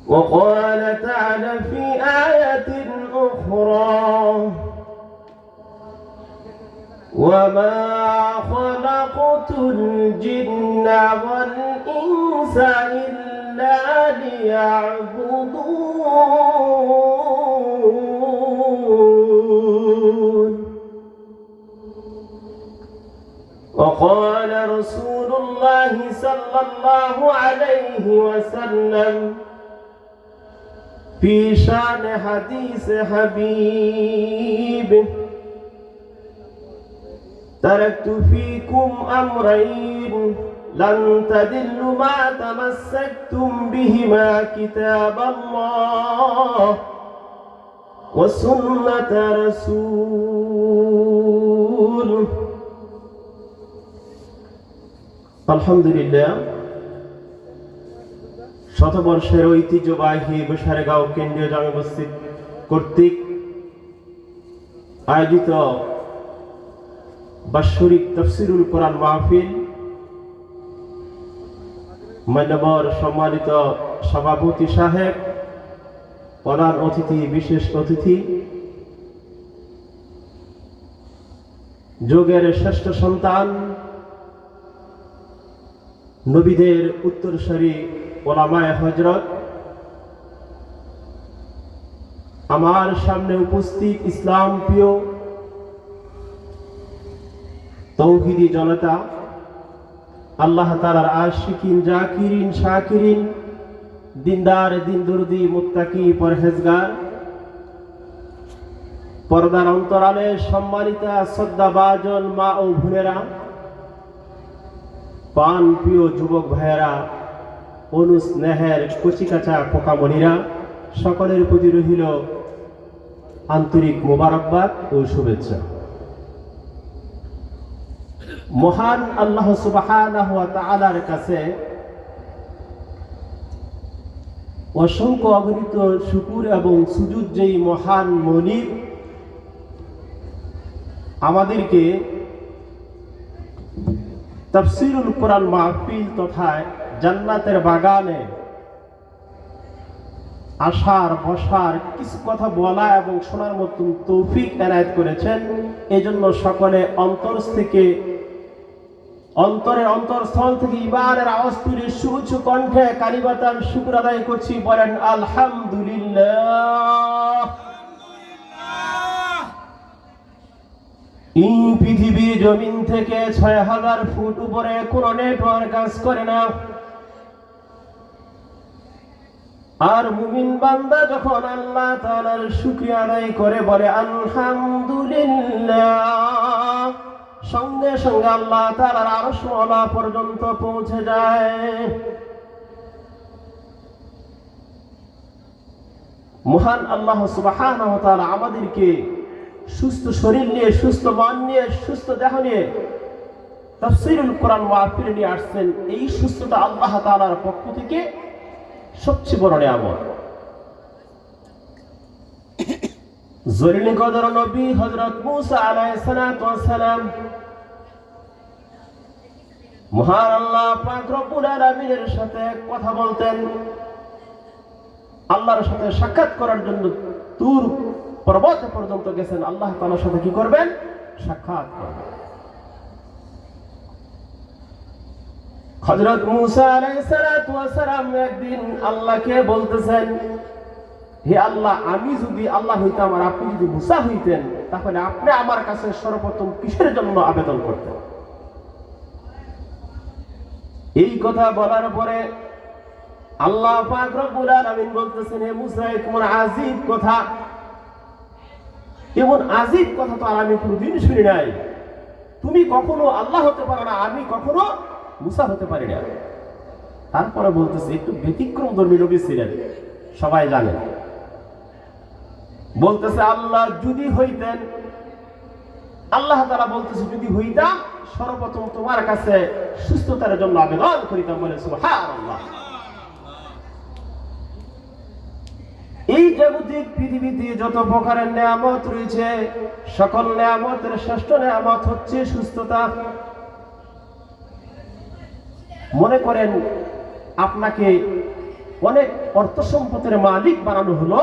وقال تعالى في آية أخرى وما خلقت الجن والإنس إلا ليعبدون. وقال رسول الله صلى الله عليه وسلم في شأن حديث حبيب تركت فيكم أمرين لن تضلوا ما تمسكتم بهما كتاب الله وسنة رسول. আলহামদুলিল্লাহ, শতবর্ষের ঐতিহ্যবাহী বৈশারেগাঁও কেন্দ্রীয় জামে মসজিদ কর্তৃক আয়োজিত বাৎসরিক তাফসীরুল কোরআন মাহফিল, মান্যবর সম্মানিত সভাপতি সাহেব, প্রধান অতিথি, বিশেষ অতিথি, যুগের শ্রেষ্ঠ সন্তান, নবীদের উত্তরসূরি ওলামায়ে হযরত, আমার সামনে উপস্থিত ইসলাম প্রিয় তৌহিদি জনতা, আল্লাহ তাআলার আশিকিন, জাকিরিন, শাকিরিন, দিনদার, দিনদরদি, মুত্তাকি, পরহেজগার, পর্দার অন্তরালে সম্মানিতা শ্রদ্ধাভাজন মা ও বোনেরা, পান প্রিয় যুবক ভাইয়েরা, অনুস্নেহের কচিকাচা পোকামণিরা, সকলের প্রতি রহিল আন্তরিক মোবারকবাদ ও শুভেচ্ছা। মহান আল্লাহ সুবহানাহু ওয়া তাআলার কাছে অসংখ্য অগণিত শুকর এবং সুজুদ, যেই মহান মনিব আমাদেরকে তাফসীরুল কোরআন মাহফিল তথা জান্নাতের বাগানে আসার, বসার, কিছু কথা বলা এবং শোনার মতন তৌফিক এনায়েত করেছেন। এজন্য সকলে অন্তর থেকে, অন্তরের অন্তরস্থল থেকে ইমানের আওয়াজ তুলে সুউচ্চ কণ্ঠে কালিমাতার শুকর আদায় করছি, বলেন আলহামদুলিল্লাহ। এই পৃথিবীর জমিন থেকে ৬,০০০ ফুট উপরে কোনো নেটওয়ার্ক কাজ করে না। আর মুমিন বান্দা যখন আল্লাহ তাআলার শুকরিয়া আদায় করে বলে আলহামদুলিল্লাহ, সঙ্গে সঙ্গে আল্লাহ তাআলার আরশ ওয়ালা পর্যন্ত পৌঁছে যায়। মহান আল্লাহ সুবহানাহু ওয়া তাআলা আমাদেরকে সুস্থ শরীর নিয়ে, সুস্থ মন নিয়ে, সুস্থ দেহ নিয়ে তাফসীরুল কোরআন মাহফিল নিয়ে আসছেন। এই সুস্থতা আল্লাহ তাআলার পক্ষ থেকে সবচেয়ে বড় নিয়ামত। জলিল কদর নবী হযরত মূসা আলাইহিস সালাতু ওয়াস সালাম মহান আল্লাহ পাক রব্বুল আলামিনের সাথে কথা বলতেন, আল্লাহর সাথে সাক্ষাৎ করার জন্য তুর পর্বত পর্যন্ত গেছেন। আল্লাহ তাআলার সাথে কি করবেন? সাক্ষাৎ করবেন। হযরত মূসা আলাইহিস সালাতু ওয়াস সালাম একদিন আল্লাহকে বলতেছেন, হে আল্লাহ, আমি যদি আল্লাহ হইতাম আর আপনি যদি মূসা হইতেন, তাহলে আপনি আমার কাছে সর্বপ্রথম কিসের জন্য আবেদন করতেন? এই কথা বলার পরে আল্লাহ পাক রব্বুল আলামিন বলতেছেন, হে মূসা, তোমার আজীব কথা, এমন আজীব কথা তো আর আমি কোনোদিন শুনি নাই। তুমি কখনো আল্লাহ হতে পারো না, আমি কখনো মূসা হতে পারি না। তারপরে বলতেছে, একটু ব্যতিক্রম ধর্মী নবী ছিলেন, সবাই জানে। বলতেছে, আল্লাহ যদি হইতেন, আল্লাহ তাআলা বলতেছে, যদি হইতাম সর্বপ্রথম তোমার কাছে সুস্থতার জন্য আবেদন করিতাম। বলে সুবহানাল্লাহ। এই জাগতিক পৃথিবীতে যত প্রকারের নিয়ামত রয়েছে, সকল নিয়ামতের শ্রেষ্ঠ নিয়ামত হচ্ছে সুস্থতা। মনে করেন আপনাকে অনেক অর্থ সম্পদের মালিক বানানো হলো,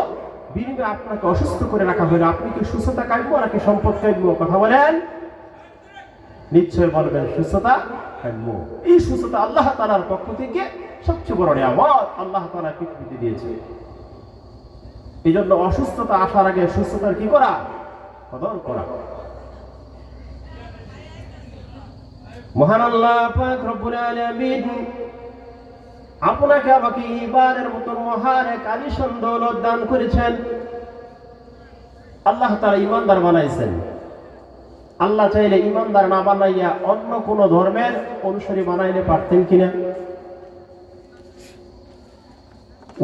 বিনিময়ে আপনাকে অসুস্থ করে রাখা হলো। আপনি কি সুস্থতা কাম্য নাকি সম্পদ কাম্য? কথা বলেন। নিশ্চয় বলবেন সুস্থতা কাম্য। এই সুস্থতা আল্লাহ তাআলার পক্ষ থেকে সবচেয়ে বড় নিয়ামত আল্লাহ তাআলা পৃথিবীতে দিয়েছে। এই জন্য অসুস্থতা আসার আগে সুস্থতার কি করা? কদর করা। মহান আল্লাহ পাক রব্বুল আলামিন আপনাকে আমাকে ঈমানের মতন মহান এক আলিশান দৌলত দান করেছেন। আল্লাহ তাআলা ঈমানদার বানাইছেন। আল্লাহ চাইলে ঈমানদার না বানাইয়া অন্য কোন ধর্মের অনুসারী বানাইলে পারতেন কিনা?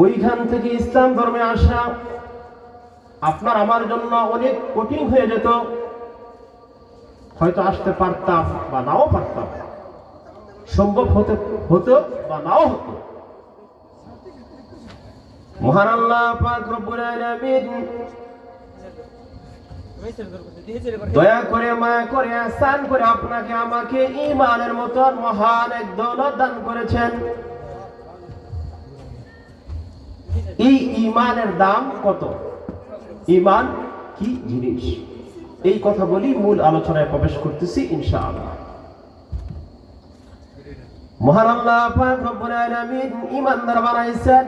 ওইখান থেকে ইসলাম ধর্মে আসা আপনার আমার জন্য অনেক কঠিন হয়ে যেত। হয়তো আসতে পারতাম বা নাও পারতাম, সম্ভব হতো বা নাও হতো। মহান আল্লাহ পাক রব্বুল আলামিন দয়া করে মায়া করে আহসান করে আপনাকে আমাকে ঈমানের মতন মহান এক দৌলত দান করেছেন। এই ঈমানের দাম কত? ঈমান কি জিনিস? এই কথা বলি, মূল আলোচনায় প্রবেশ করতেছি ইনশাআল্লাহ। মহান আল্লাহ পাক রব্বুল আলামিন ঈমানদার বানাইছেন।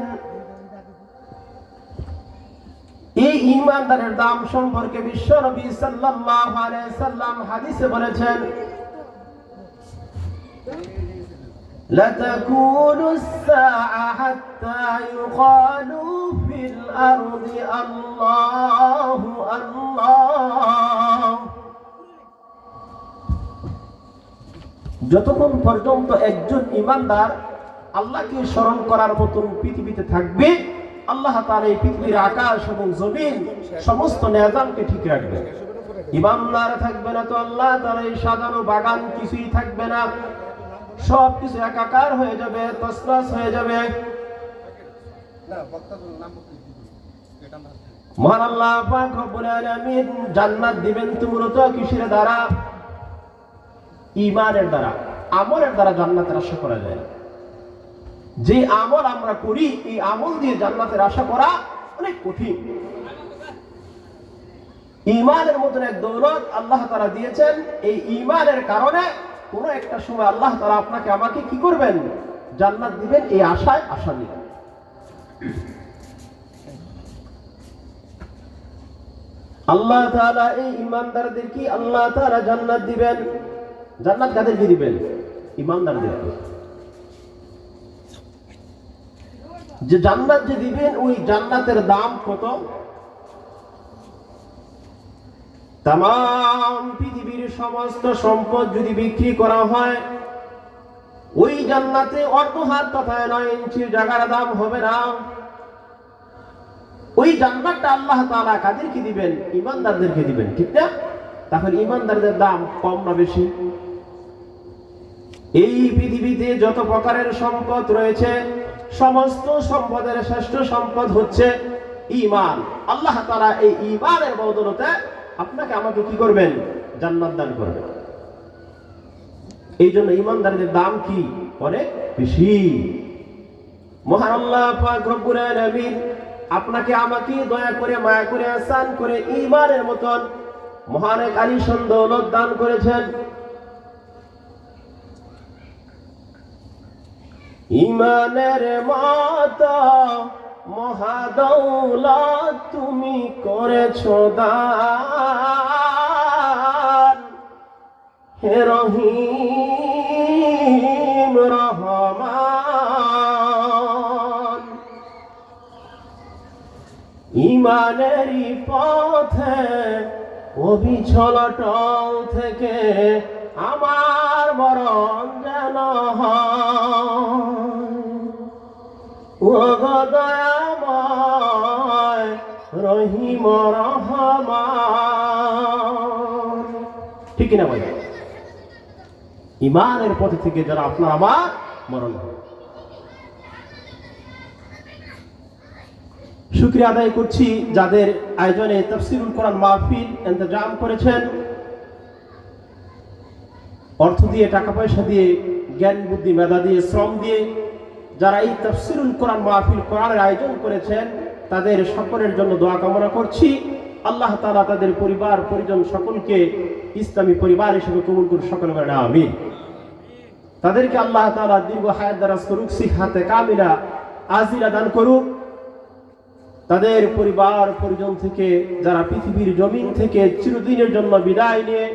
এই ঈমানদারের দাম সম্পর্কে বিশ্ব নবী সাল্লাল্লাহু আলাইহি সাল্লাম হাদিসে বলেছেন, লা তাকুনুস সাআ হাত্তা ইউকালু ফিল আরদি আল্লাহু আল্লাহ। যতক্ষণ পর্যন্ত একজন ঈমানদার আল্লাহকে স্মরণ করার মতন পৃথিবীতে থাকবে, আল্লাহ তাআলা এই পৃথিবীর আকাশ এবং জমিন সমস্ত নিজামকে ঠিক রাখবে। ঈমানদার থাকবে না তো আল্লাহ তাআলা এই সাজানো বাগান কিছুই থাকবে না, সব কিছু একাকার হয়ে যাবে, তছনছ হয়ে যাবে। মহান আল্লাহ পাক রব্বুল আলামিন জান্নাত দিবেন তো মূলত কিসের দ্বারা? ঈমানের দ্বারা, আমলের দ্বারা জান্নাতের আশা করা যায় না। যে আমল আমরা করি, এই আমল দিয়ে জান্নাতের আশা করা অনেক কঠিন। ঈমানের মতন এক দৌলত আল্লাহ তাআলা দিয়েছেন। এই ঈমানের কারণে কোন একটা সময় আল্লাহ তাআলা আপনাকে আমাকে কি করবেন? জান্নাত দিবেন, এই আশায় আশা নিবেন। আল্লাহ তাআলা এই ঈমানদারদেরকে আল্লাহ তাআলা জান্নাত দিবেন। জান্নাত কাদেরকে দিবেন? ঈমানদারদেরকে। যে জান্নাত যে দিবেন, ওই জান্নাতের দাম কত? তাম পৃথিবীর সমস্ত সম্পদ যদি বিক্রি করা হয়, ওই জান্নাতে অর্ধ হাত তথা 9 ইঞ্চির জায়গার দাম হবে না। ওই জান্নাতটা আল্লাহ তাআলা কাদেরকে দিবেন? ঈমানদারদেরকে দিবেন, ঠিক না? তাহলে ঈমানদারদের দাম কম না বেশি? এই পৃথিবীতে যত প্রকারের সম্পদ রয়েছে, সমস্ত সম্পদের শ্রেষ্ঠ সম্পদ হচ্ছে ঈমান। আল্লাহ তাআলা এই ঈমানের বদৌলতে আপনাকে আমাকে কি করবেন? জান্নাত দান করবেন। এই জন্য ঈমানদারদের দাম কি? অনেক বেশি। মহান আল্লাহ পাক রব্বুল আলামিন আপনাকে আমাকে দয়া করে মায়া করে আহসান করে ঈমানের মতন মহান এক আলিশান দৌলত দান করেছেন। ঈমানের মতো মহাদৌলত তুমি করেছো দান, হে রহিম রহমান। ঈমানেরই পথে অবিচল টল থেকে আমার মরণ যেন ও দয়াময় রহিম রহমান। ঠিক না ভাই? ঈমানের পথে থেকে যারা আপনার আমার মরণ হয়। শুকরিয়া আদায় করছি যাদের আয়োজনে তাফসীরুল কোরআন মাহফিল ইন্তজাম করেছেন, অর্থ দিয়ে, টাকা পয়সা দিয়ে, জ্ঞান বুদ্ধি মেধা দিয়ে, শ্রম দিয়ে যারা এই তাফসীরুল কোরআন মাহফিল কোরআনের আয়োজন করেছেন তাদের সকলের জন্য দোয়া কামনা করছি। আল্লাহ তাআলা তাদের পরিবার পরিজন সকলকে ইসলামী পরিবার হিসেবে কবুল করুন, সকলে বলেন আমিন। তাদেরকে আল্লাহ তাআলা দীর্ঘ হায়াত দারাজ করুক, সিহাতে কামিলা আজিলা দান করুক। তাদের পরিবার পরিজন থেকে যারা পৃথিবীর জমিন থেকে চিরদিনের জন্য বিদায় নিয়ে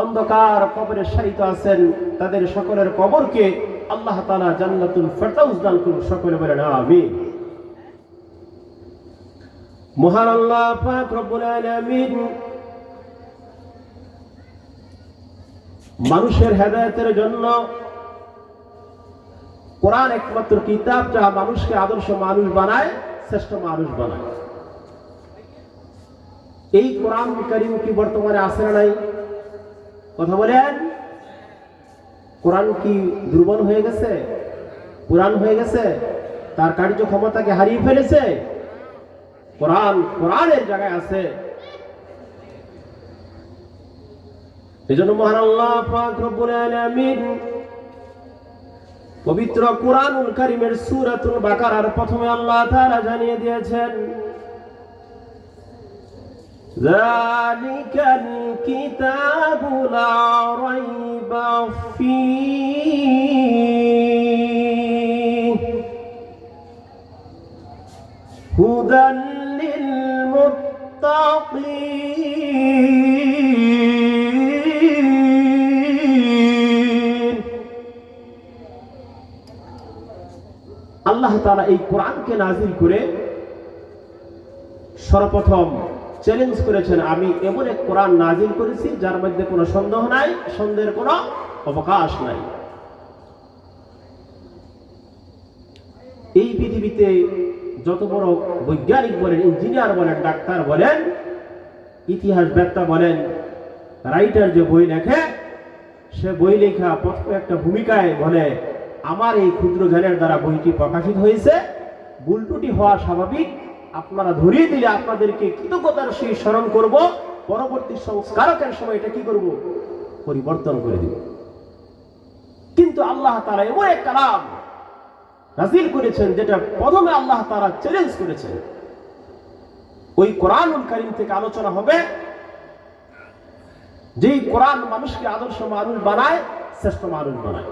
অন্ধকার কবরে শায়িত আছেন তাদের সকলের কবরকে আল্লাহ তাআলা জান্নাতুল ফেরদাউস দান করুন, সকলে বলেন আমিন। মহান আল্লাহ পাক রব্বুল আলামিন মানুষের হেদায়েতের জন্য কোরআন একমাত্র কিতাব যা মানুষকে আদর্শ মানুষ বানায়, শ্রেষ্ঠ মানুষ বানায়। এই কোরআন কারীম কি বর্তমানে আছে না নাই? কথা বলেন। কোরআন কি দুর্বল হয়ে গেছে, পুরান হয়ে গেছে, তার কার্য ক্ষমতাকে হারিয়ে ফেলেছে? কোরআন কোরআনের জায়গায় আছে। এজন্য মহান আল্লাহ পাক রব্বুল আলামিন পবিত্র কোরআনুল কারীমের সূরাতুল বাকারার প্রথমে আল্লাহ তাআলা জানিয়ে দিয়েছেন, যালিকাল কিতাবু লা রাইবা ফীহি হুদাল লিল মুত্তাকিন। আল্লাহ তাআলা এই কোরআনকে নাযিল করে সর্বপ্রথম চ্যালেঞ্জ করেছেন, আমি এমন এক কোরআন নাযিল করেছি যার মধ্যে কোনো সন্দেহ নাই, সন্দেহের কোনো অবকাশ নাই। এই পৃথিবীতে যত বড় বৈজ্ঞানিক বলেন, ইঞ্জিনিয়ার বলেন, ডাক্তার বলেন, ইতিহাসবেত্তা বলেন, রাইটার যে বই লেখে, সে বই লেখা প্রথমে একটা ভূমিকায় বলে, আমার এই ক্ষুদ্র জ্ঞানের দ্বারা বইটি প্রকাশিত হয়েছে, ভুল ত্রুটি হওয়া স্বাভাবিক, আপনারা ধরিয়ে দিলে আপনাদেরকে কৃতজ্ঞতার সহিত স্মরণ করব, পরবর্তী সংস্কারকের সময় এটা কি করব, পরিবর্তন করে দিব। কিন্তু আল্লাহ তাআলা এমন এক কালাম নাযিল করেছেন যেটা প্রথমে আল্লাহ তাআলা চ্যালেঞ্জ করেছেন। ওই কোরআনুল কারীম থেকে আলোচনা হবে, যেই কোরআন মানুষকে আদর্শ মানুষ বানায়, শ্রেষ্ঠ মানুষ বানায়।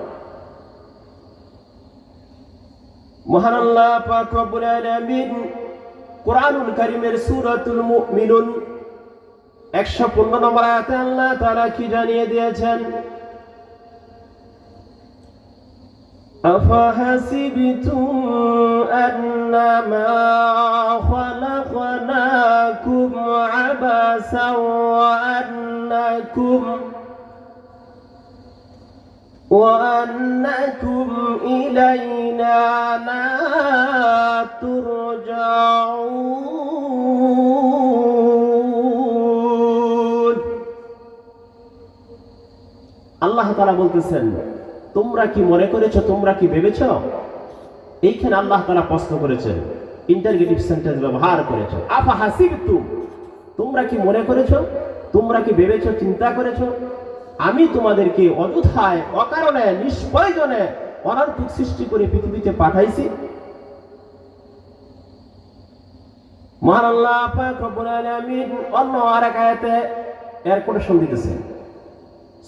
মহান আল্লাহ পাক রব্বুল আলামিন কোরআনুল কারীমের সূরাতুল মুমিনুন 115 নম্বর আয়াতে আল্লাহ তাআলা কি জানিয়ে দিয়েছেন, আফাহাসিবতুম আন্নামা খালাকনাকুম আবাসান ওয়া আন্নাকুম ইলাইনা লা তুরজাউন। আল্লাহ তাআলা বলতেছেন, তোমরা কি মনে করেছো, তোমরা কি ভেবেছো? এইখানে আল্লাহ তাআলা প্রশ্ন করেছেন, ইন্টারগেটিভ সেন্টেন্স ব্যবহার করেছে। আফা হাসিবতুম, তোমরা কি মনে করেছো, তোমরা কি ভেবেছো, চিন্তা করেছো আমি তোমাদেরকে অযথায় অকারণে নিষ্প্রয়োজনে অনর্থক সৃষ্টি করে পৃথিবীতে পাঠাইছি? মহান আল্লাহ পাক রব্বুল আলামিন অন্য আরেক আয়াতে এর কোটেশন দিতেছেন।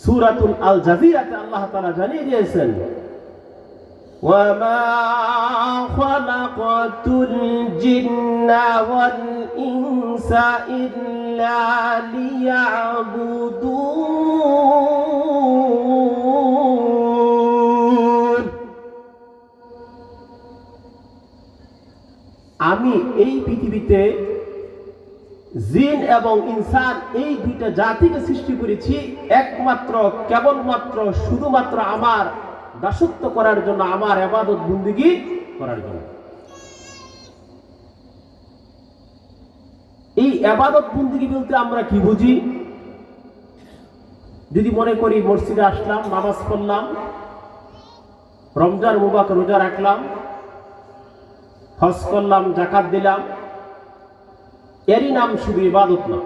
সূরাতুল আল জাজিরাতে আল্লাহ তাআলা জানিয়ে দিয়েছেন, ওয়া মা খালাকাতুল জিন্না ওয়াল ইনসা ইল্লা লিয়াবুদুন। আমি এই পৃথিবীতে জিন এবং ইনসান এই দুইটা জাতিকে সৃষ্টি করেছি একমাত্র কেবলমাত্র শুধুমাত্র আমার দাসত্ব করার জন্য, আমার ইবাদত বন্দেগী করার জন্য। এই ইবাদত বন্দেগী বলতে আমরা কি বুঝি? যদি মনে করি মসজিদে আসলাম, নামাজ পড়লাম, রমজান মুবারক রোজা রাখলাম, হজ করলাম, যাকাত দিলাম, এরই নাম শুধু ইবাদত না।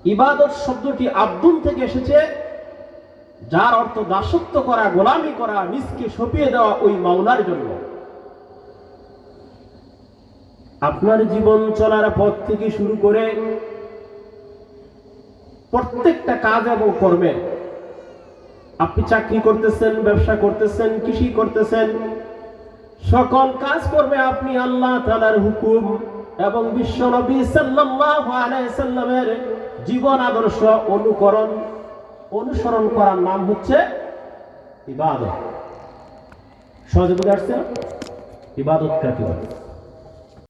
ইবাদত শব্দটি আব্দুন থেকে এসেছে, যার অর্থ দাসত্ব করা, গোলামি করা, নিজকে সঁপিয়ে দেওয়া ওই মাওলার জন্য। আপনার জীবন চলার পথ থেকে শুরু করে প্রত্যেকটা কাজ এবং কর্মে, আপনি চাকরি করতেছেন, ব্যবসা করতেছেন, কৃষি করতেছেন, সকল কাজ করবে আপনি আল্লাহ তাআলার হুকুম এবং বিশ্ব নবী সাল্লাল্লাহু আলাইহি সাল্লামের জীবন আদর্শ অনুসরণ করার নাম হচ্ছে ইবাদত। সহজে বুঝে আসছে? ইবাদত কাকে বলে?